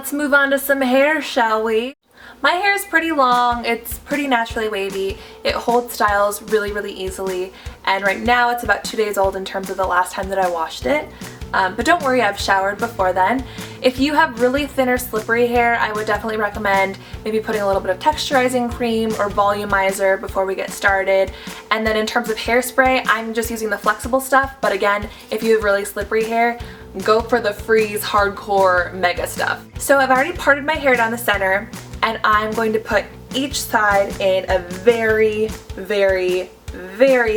Let's move on to some hair, shall we? My hair is pretty long, it's pretty naturally wavy, it holds styles really easily, and right now it's about 2 days old in terms of the last time that I washed it. But don't worry, I've showered before then. If you have really thin or slippery hair, I would definitely recommend maybe putting a little bit of texturizing cream or volumizer before we get started. And then in terms of hairspray, I'm just using the flexible stuff, but again, if you have really slippery hair, go for the Freeze Hardcore Mega stuff. So I've already parted my hair down the center, and I'm going to put each side in a very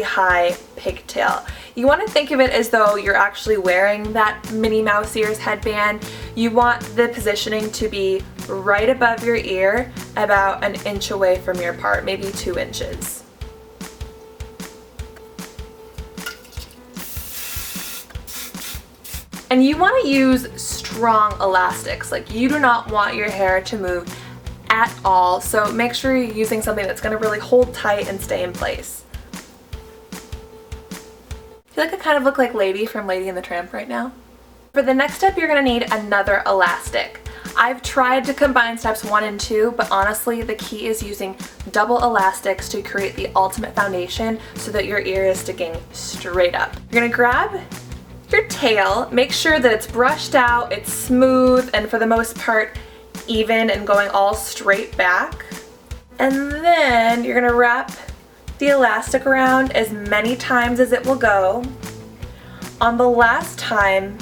high pigtail. You want to think of it as though you're actually wearing that Minnie Mouse ears headband. You want the positioning to be right above your ear, about an inch away from your part, maybe 2 inches. And you want to use strong elastics. Like, you do not want your hair to move at all, so make sure you're using something that's going to really hold tight and stay in place. I feel like I kind of look like Lady from Lady and the Tramp right now. For the next step, you're going to need another elastic. I've tried to combine steps 1 and 2, but honestly the key is using double elastics to create the ultimate foundation so that your ear is sticking straight up. You're going to grab your tail, make sure that it's brushed out, it's smooth, and for the most part even and going all straight back. And then you're going to wrap the elastic around as many times as it will go. On the last time,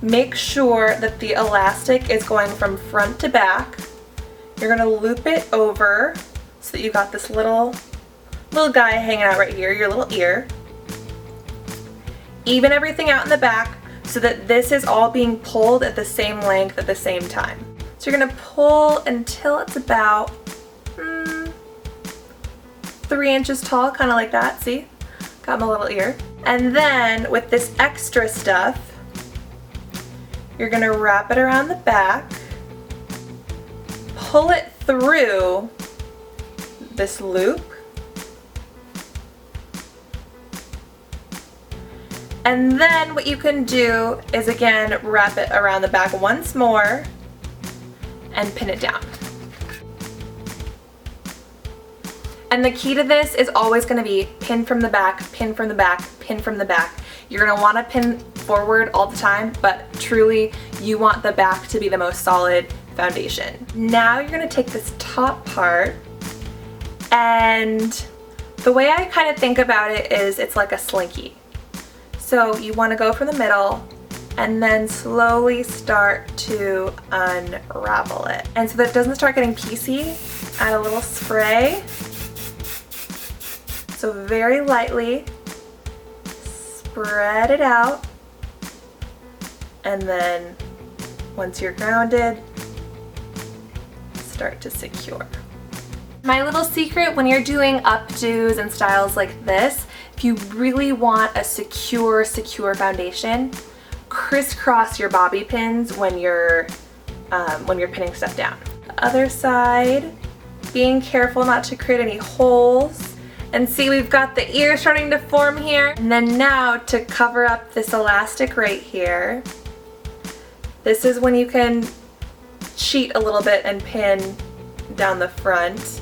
make sure that the elastic is going from front to back. You're going to loop it over so that you've got this little guy hanging out right here, your little ear. Even everything out in the back so that this is all being pulled at the same length at the same time. So you're going to pull until it's about 3 inches tall, kind of like that. See? Got my little ear. And then with this extra stuff, you're going to wrap it around the back, pull it through this loop, and then what you can do is again wrap it around the back once more and pin it down. And the key to this is always going to be pin from the back, pin from the back, pin from the back. You're going to want to pin forward all the time, but truly you want the back to be the most solid foundation. Now you're going to take this top part, and the way I kind of think about it is it's like a slinky. So you want to go from the middle and then slowly start to unravel it. And so that it doesn't start getting piecey, add a little spray. So very lightly spread it out, and then once you're grounded, start to secure. My little secret when you're doing updos and styles like this, if you really want a secure foundation, crisscross your bobby pins when you're pinning stuff down. The other side, being careful not to create any holes. And see, we've got the ear starting to form here. And then now to cover up this elastic right here, this is when you can cheat a little bit and pin down the front.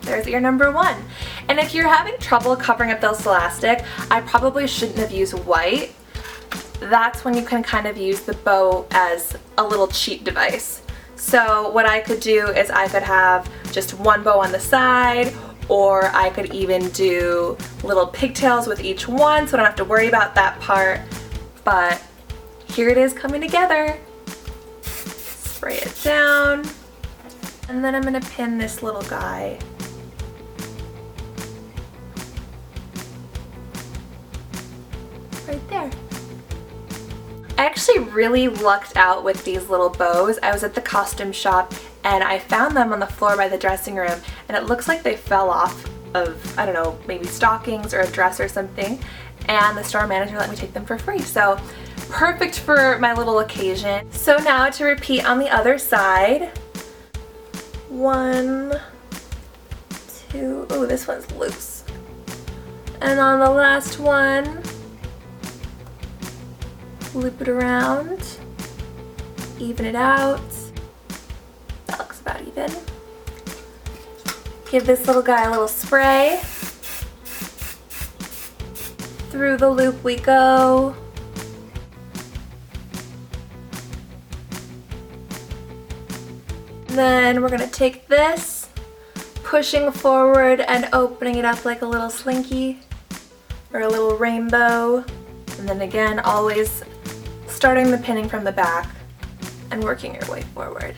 There's ear number 1. And if you're having trouble covering up this elastic, I probably shouldn't have used white. That's when you can kind of use the bow as a little cheat device. So what I could do is I could have just one bow on the side, or I could even do little pigtails with each one so I don't have to worry about that part. But here it is coming together. Spray it down. And then I'm going to pin this little guy. Right there. I actually really lucked out with these little bows. I was at the costume shop and I found them on the floor by the dressing room, and it looks like they fell off of, I don't know, maybe stockings or a dress or something, and the store manager let me take them for free. So perfect for my little occasion. So now to repeat on the other side. 1, 2, oh, this one's loose. And on the last one, loop it around, even it out. That looks about even. Give this little guy a little spray. Through the loop we go. Then we're gonna take this, pushing forward and opening it up like a little slinky or a little rainbow. And then again, always starting the pinning from the back and working your way forward.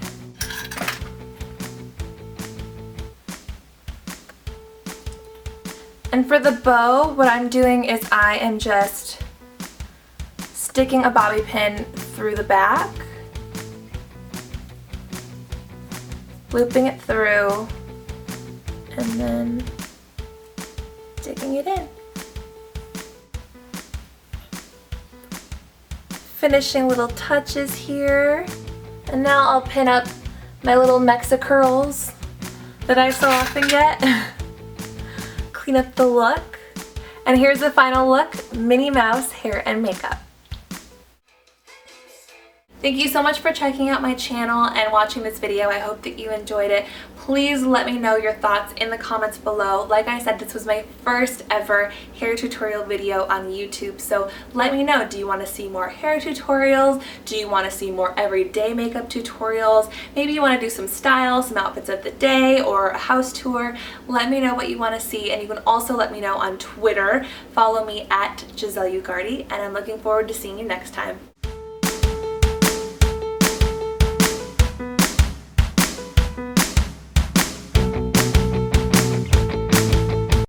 And for the bow, what I'm doing is I am just sticking a bobby pin through the back, looping it through, and then digging it in. Finishing little touches here. And now I'll pin up my little Mexa curls that I so often get. Clean up the look. And here's the final look, Minnie Mouse hair and makeup. Thank you so much for checking out my channel and watching this video. I hope that you enjoyed it. Please let me know your thoughts in the comments below. Like I said, this was my first ever hair tutorial video on YouTube, so let me know. Do you want to see more hair tutorials? Do you want to see more everyday makeup tutorials? Maybe you want to do some styles, some outfits of the day, or a house tour. Let me know what you want to see, and you can also let me know on Twitter. Follow me at Giselle Ugarte, and I'm looking forward to seeing you next time.